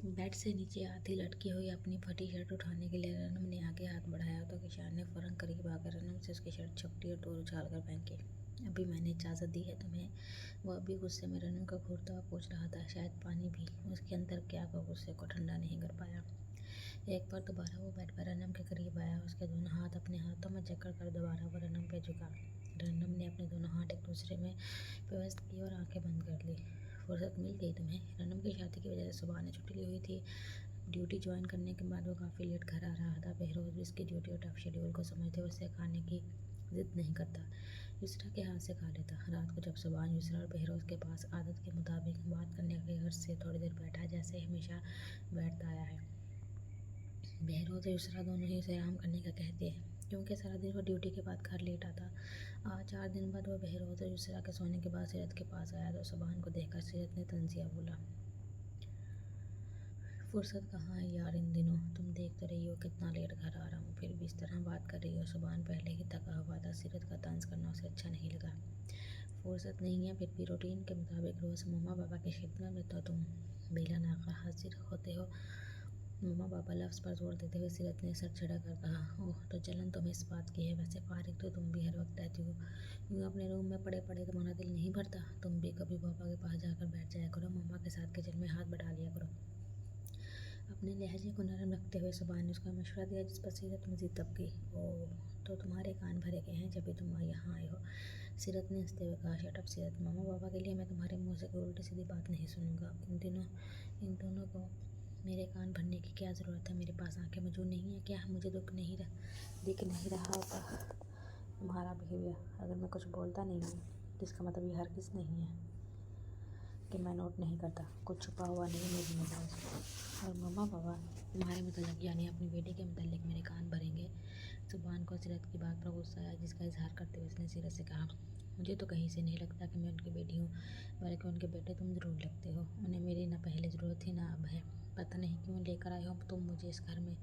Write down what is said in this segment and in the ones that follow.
Bed से नीचे आधी लटकी हुई अपनी फटी शर्ट उठाने के लिए रनम ने आगे हाथ बढ़ाया तो किशान ने फौरन करीब आकर रनम से उसकी शर्ट झपटी और टोर उछाल कर फेंकी। अभी मैंने इजाज़त दी है तुम्हें। वह अभी गुस्से में रनम का घूरता हुआ पूछ रहा था। शायद पानी भी उसके अंदर क्या को गुस्से को ठंडा नहीं कर पाया। एक बार दोबारा वो बेड पर रनम के करीब आया। उसके दोनों हाथ अपने हाथों में जकड़ कर दोबारा वो रनम पे झुका। रनम ने अपने दोनों हाथ एक दूसरे में व्यवस्थ किए और आंखें बंद कर ली। फुर्सत मिल गई तुम्हें। रनम की शादी की वजह से सुबह ने छुट्टी ली हुई थी। ड्यूटी ज्वाइन करने के बाद वो काफ़ी लेट घर आ रहा था। बहरोज भी इसकी ड्यूटी और टफ शेड्यूल को समझते हुए उससे खाने की जिद नहीं करता। युसरा के हाथ से खा लेता। रात को जब सुबह युसरा और बहरोज के पास आदत के मुताबिक बात करने के गर्ज से थोड़ी देर बैठा जैसे हमेशा बैठता आया है। बहरोज और युसरा दोनों ही उसे आराम करने का कहते हैं क्योंकि सारा दिन वो ड्यूटी के बाद घर लेट आता। आज 4 दिन बाद वह बहरोज और युसरा के सोने के बाद सीरत के पास आया तो सुबहान को देखकर सीरत ने तंजिया बोला, फुर्सत कहाँ है यार इन दिनों। तुम देख तो रही हो कितना लेट घर आ रहा हूँ, फिर भी इस तरह बात कर रही हो। सुबहान पहले ही थका हुआ था। सीरत का तंज करना उसे अच्छा नहीं लगा। फुर्सत नहीं है, फिर भी रूटीन के मुताबिक रोज़ मम्मा पापा की खिदमत में तो तुम बेला नाकर हाजिर होते हो। मम्मा पापा लफ्ज़ पर जोर देते हुए सीरत ने सर चढ़ा कर कहा, ओह तो जलन तुम्हें इस बात की है। वैसे फारिग तो तुम भी हर वक्त रहती हो। यूँ अपने रूम में पड़े पड़े तुम्हारा दिल नहीं भरता। तुम भी कभी पापा के पास जाकर बैठ जाया करो। मम्मा के साथ किचन में हाथ बटा लिया करो। अपने लहजे को नरम रखते हुए सुबहान ने उसका मशवरा दिया, जिस पर सीरत मजीद दबकी। ओह तो तुम्हारे कान भरे गए हैं जब भी तुम यहाँ आए हो। सीरत ने हंसते हुए कहा, शट अप सीरत। मामा पापा के लिए मैं तुम्हारे मुंह से कोई उल्टी सीधी बात नहीं सुनूंगा। इन दोनों को मेरे कान भरने की क्या ज़रूरत है। मेरे पास आंखें मौजूद नहीं है क्या। मुझे दिख नहीं रहा होता तुम्हारा बिहेवियर। अगर मैं कुछ बोलता नहीं हूँ जिसका मतलब ये हरगिज़ नहीं है कि मैं नोट नहीं करता। कुछ छुपा हुआ नहीं मेरी नज़र से। और मम्मा पापा तुम्हारे मतलब यानी अपनी बेटी के मतलब मेरे कान भरेंगे। सुबहान को सीरत की बात पर गुस्सा आया, जिसका इजहार करते हुए उसने सीरत से कहा, मुझे तो कहीं से नहीं लगता कि मैं उनकी बेटी हूँ, बल्कि उनके बेटे तुम ज़रूर लगते हो। उन्हें मेरी ना पहले ज़रूरत थी ना अब है। पता नहीं क्यों लेकर आए हो तुम मुझे इस घर में।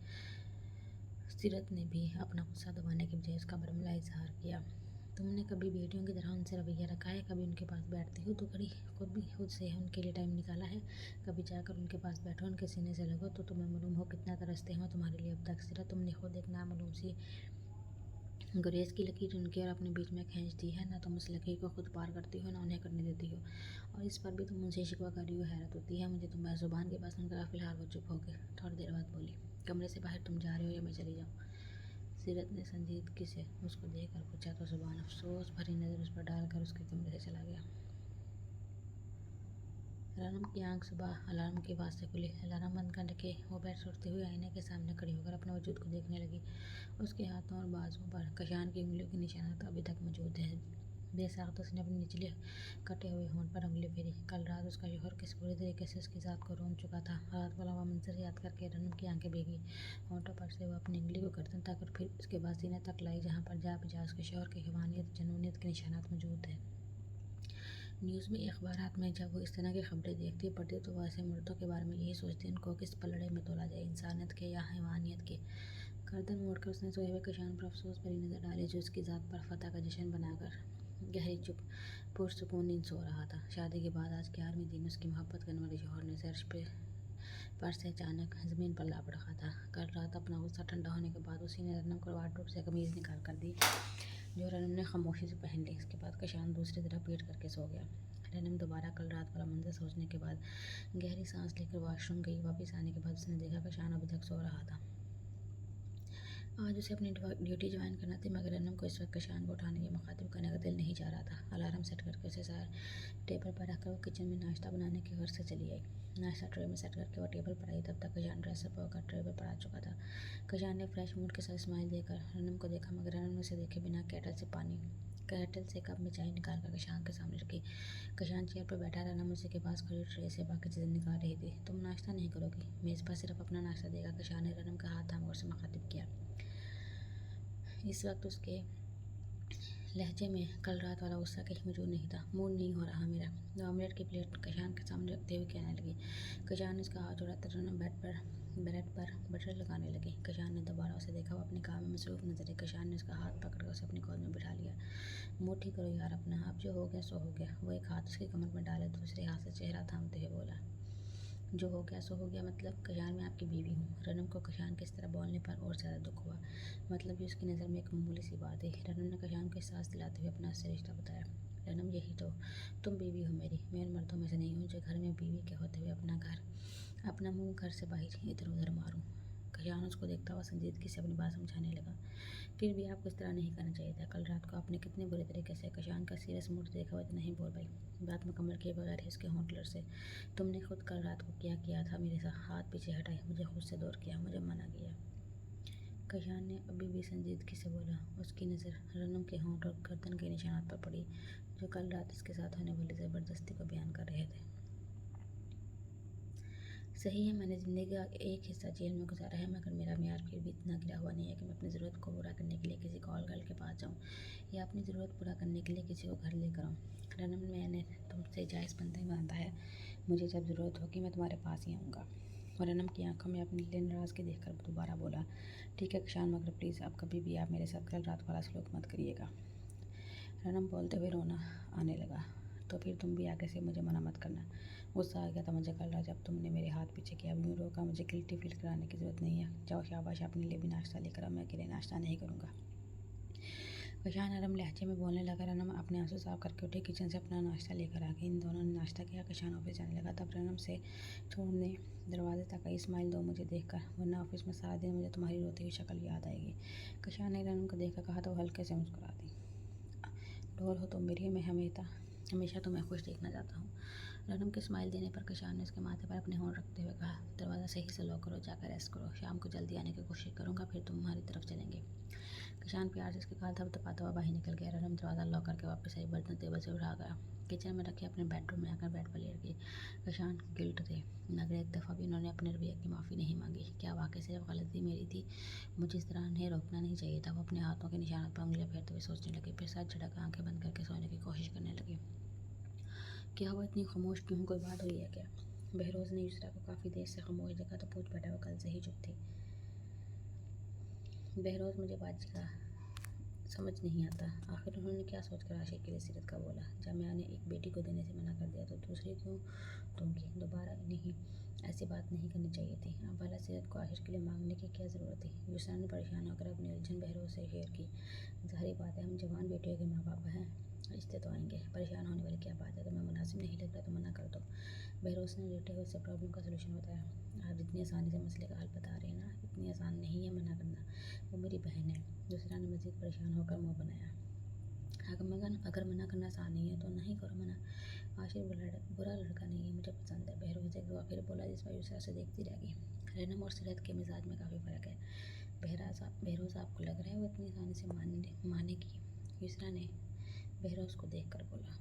सीरत ने भी अपना गुस्सा दबाने के बजाय उसका बर्मला इजहार किया। तुमने कभी बेटियों की तरह उनसे रवैया रखा है। कभी उनके पास बैठती हो तो खुद से उनके लिए टाइम निकाला है। कभी जाकर उनके पास बैठो, उनके सीने से लगो तो तुम्हें मालूम हो कितना तरसते हो तुम्हारे लिए अब तक। सीरत, तुमने खुद एक नामालूम सी गुरेज की लकीर उनके और अपने बीच में खींच दी है। ना तुम उस लकीर को खुद पार करती हो ना उन्हें करने देती हो, और इस पर भी तुम मुझसे शिकवा कर रही हो। हैरत होती है मुझे तुम्हारी जुबान के पास सुनकर। फिलहाल वो चुप हो गए। थोड़ी देर बाद बोली, कमरे से बाहर तुम जा रहे हो या मैं चली जाऊँ। सीरत ने संजीदगी से उसको देखकर पूछा तो सुबहान अफसोस भरी नज़र उस पर डालकर उसके कमरे से चला गया। रनम की आंख सुबह अलार्म की आवाज़ से खुली। अलार्म बंद करके वो बेड से उठते हुए आईने के सामने खड़ी होकर अपने वजूद को देखने लगी। उसके हाथों और बाजुओं पर कशान की उंगलियों के निशानात अभी तक मौजूद हैं। बेसाख्त उसने अपने निचले कटे हुए होंठ पर उंगली फेरी। कल रात उसका शौहर किस बुरी तरीके से उसकी ज़ात को रोंद चुका था। रात वाला वह मंजर याद करके रनम की आंखें भीगी। होंठों पर से वह अपनी उंगली को गर्दन तक और फिर उसके बाद सीने तक लाई, जहाँ पर जा बजा उसके शौहर की हैवानियत जनूनियत के निशानात मौजूद थे। न्यूज़ में अखबारात में जब वो इस तरह की खबरें देखती पढ़ती तो वह ऐसे मर्दों के बारे में यही सोचती, उनको किस पलड़े में तोला जाए, इंसानियत के या हैवानियत के। गर्दन मोड़कर उसने सोए हुए किशान पर अफसोस भरी नज़र डाली, जो उसकी ज़ात पर फतह का जश्न बनाकर गहरी चुप पुरसुकून नींद सो रहा था। शादी के बाद आज के 11वें दिन उसकी मोहब्बत करने वाले शौहर ने फर्श पर से अचानक ज़मीन पर लापड़ रखा था। कल रात अपना गुस्सा ठंडा होने के बाद उसी ने रनम को वार्डरोब से कमीज़ निकाल कर दी, जो रनम ने खामोशी से पहन ली। इसके बाद कशान दूसरी तरफ पीट करके सो गया। रनम दोबारा कल रात वाला मंजर सोचने के बाद गहरी सांस लेकर वॉशरूम गई। वापस आने के बाद उसने देखा कशान अभी तक सो रहा था। आज उसे अपनी ड्यूटी ज्वाइन करना थी, मगर रनम को इस वक्त कशान को उठाने या मुखातिब करने का दिल नहीं चाह रहा था। अलार्म सेट करके उसे सार टेबल पर रखकर वो किचन में नाश्ता बनाने के गर्ज से चली आई। नाश्ता ट्रे में सेट करके वह टेबल पर आई, तब तक कशान ड्रेसअप होकर टेबल पर आ चुका था। कशान ने फ्रेश मूड के साथ स्माइल देकर रनम को देखा, मगर रनम ने उसे देखे बिना कैटल से कप में चाय निकाल कर कशान के सामने रखी। कशान चेयर पर बैठा। रनम उसी के पास खड़ी ट्रे से बाकी चीज़ें निकाल रही थी। तुम नाश्ता नहीं करोगी? मेज़ पर सिर्फ अपना नाश्ता देगा। कशान ने रनम का हाथ थाम कर उसे मुखातिब किया। इस वक्त उसके लहजे में कल रात वाला गुस्सा कहीं मौजूद नहीं था। मूड नहीं हो रहा मेरा। वो ऑमलेट की प्लेट कशान के सामने रखते हुए कहने लगी। कशान ने उसका हाथ उड़ाते रनम ब्रेड पर बटर लगाने लगी। कशान ने दोबारा उसे देखा। वो अपने काम में मसरूफ नजर आई। कशान ने उसका हाथ पकड़कर उसे अपनी गोद में बिठा लिया। मूड ठीक करो यार अपना, अब जो हो गया सो हो गया। वो एक हाथ उसकी कमर में डाले दूसरे हाथ से चेहरा थामते हुए बोला, जो हो गया सो हो गया, मतलब कशान मैं आपकी बीवी हूँ। रनम को कशान के इस तरह बोलने पर और ज़्यादा दुख हुआ। मतलब ये उसकी नज़र में एक मामूली सी बात है। रनम ने कशान को एहसास दिलाते हुए अपना असली रिश्ता बताया। रनम, यही तो तुम बीवी हो मेरी। मैं उन मर्दों में से नहीं हूँ जो घर में बीवी के होते हुए अपना मुंह घर से बाहर इधर उधर मारूं। कशान उसको देखता हुआ संजीदगी से अपनी बात समझाने लगा। फिर भी आपको इस तरह नहीं करना चाहिए था। कल रात को आपने कितने बुरे तरीके से कशान का सीरियस मूड देखा हुआ, तो नहीं बोल पाई। बात मुकम्मल किए बगैर ही उसके होंठ लरसे। तुमने खुद कल रात को क्या किया था मेरे साथ? हाथ पीछे हटाए, मुझे खुद से दूर किया, मुझे मना किया। कशान ने अभी भी संजीदगी से बोला। उसकी नज़र रनम के होंठ और गर्दन के निशानात पर पड़ी, जो कल रात इसके साथ होने वाली ज़बरदस्ती को बयान कर रहे थे। सही है, मैंने ज़िंदगी का एक हिस्सा जेल में गुजारा है, मगर मेरा म्यार फिर भी इतना गिरा हुआ नहीं है कि मैं अपनी ज़रूरत को पूरा करने के लिए किसी कॉल गर्ल के पास जाऊँ या अपनी ज़रूरत पूरा करने के लिए किसी को घर लेकर आऊँ। रनम, मैंने तुमसे जायज़ बंधन बांधा है। मुझे जब ज़रूरत होगी मैं तुम्हारे पास ही आऊँगा। रनम की आंखों में अपनी नीले नाराज़गी देखकर दोबारा बोला, ठीक है कशान, मगर प्लीज़ अब कभी भी आप मेरे साथ कल रात वाला सलूक मत करिएगा। रनम बोलते हुए रोना आने लगा। तो फिर तुम भी आगे से मुझे मना मत करना। गुस्सा आ गया था मुझे कल रात जब तुमने मेरे हाथ पीछे किया। अब यूँ रोका, मुझे गिल्टी फील कराने की ज़रूरत नहीं है। जाओ शाबाश, अपने लिए भी नाश्ता लेकर आओ, मैं अकेले नाश्ता नहीं करूँगा। कशान नरम लहजे में बोलने लगा। रनम अपने आंसू साफ करके उठी, किचन से अपना नाश्ता लेकर आ गई। इन दोनों ने नाश्ता किया। कशान ऑफिस जाने लगा। तब रनम से छोड़ने दरवाजे तक आई। स्माइल दो मुझे देखकर, वरना ऑफिस में सारा दिन मुझे तुम्हारी रोती हुई शक्ल याद आएगी। कशान ने रनम को देखकर कहा तो हल्के से मुस्कुरा दी। ढोल हो तुम मेरी, मैं हमेशा तुम्हें खुश देखना चाहता हूँ। रनम के स्माइल देने पर कशान ने उसके माथे पर अपने होंठ रखते हुए कहा, दरवाज़ा सही से लॉक करो, जाकर रेस्ट करो। शाम को जल्दी आने की कोशिश करूँगा, फिर तुम्हारी तरफ चलेंगे। कशान प्यार से उसके गाल थपथपाता हुआ बाहर निकल गया। रनम दरवाज़ा लॉक करके वापस आई, बर्तन टेबल से उठा गया। किचन में रखे अपने बेडरूम में आकर बेड पर लेट गई। कशान गिल्ट थे, मगर एक दफ़ा भी उन्होंने अपने रवैये की माफ़ी नहीं मांगी। क्या वाकई सिर्फ गलती मेरी थी? मुझे इस तरह उन्हें रोकना नहीं चाहिए था। वो अपने हाथों के निशानों पर उंगलियां फेरते हुए सोचने लगी, फिर सर झटक आंखें बंद करके सोने की कोशिश करने लगी। क्या हुआ, इतनी खामोश क्यों हूँ? कोई बात हुई है क्या? बहरोज़ ने यूसरा को काफ़ी देर से खामोश देखा तो पूछ बैठा, वो कल से ही चुप थी। बहरोज़, मुझे बाजी का समझ नहीं आता। आखिर उन्होंने क्या सोचकर आशिक के लिए सीरत का बोला? जामिया ने एक बेटी को देने से मना कर दिया तो दूसरी क्यों दूंगी? दोबारा नहीं, ऐसी बात नहीं करनी चाहिए थी। अब भला सीरत को आशिक के लिए मांगने की क्या ज़रूरत थी? यूसरा ने परेशान होकर अपनी उलझन बहरोज़ से शेयर की। ज़ाहिर बात है, हम जवान बेटियों के माँ बाप हैं, रिश्ते तो आएंगे, परेशान होने वाली क्या बात है? तुम्हें मुनासिब नहीं लग रहा तो मना कर दो। बहरोज़ ने लेटे हुए से प्रॉब्लम का सलूशन बताया। आप जितनी आसानी से मसले का हल बता रहे हैं ना, इतनी आसान नहीं है मना करना। वो मेरी बहन है। दूसरा ने मज़ीद परेशान होकर मुँह बनाया। अगर मना करना आसान नहीं है तो नहीं करो मना। आशिर बुरा लड़का नहीं है, मुझे पसंद है। बहरोज़ एक दफ़ा फिर बोला, जिस पर यूसरा से देखती रह गई। रनम और सीरत के मिजाज में काफ़ी फ़र्क है। बहरोज़, आपको लग रहा है वो इतनी आसानी से मानेगी? यूसरा ने बहरोज़ को देखकर बोला।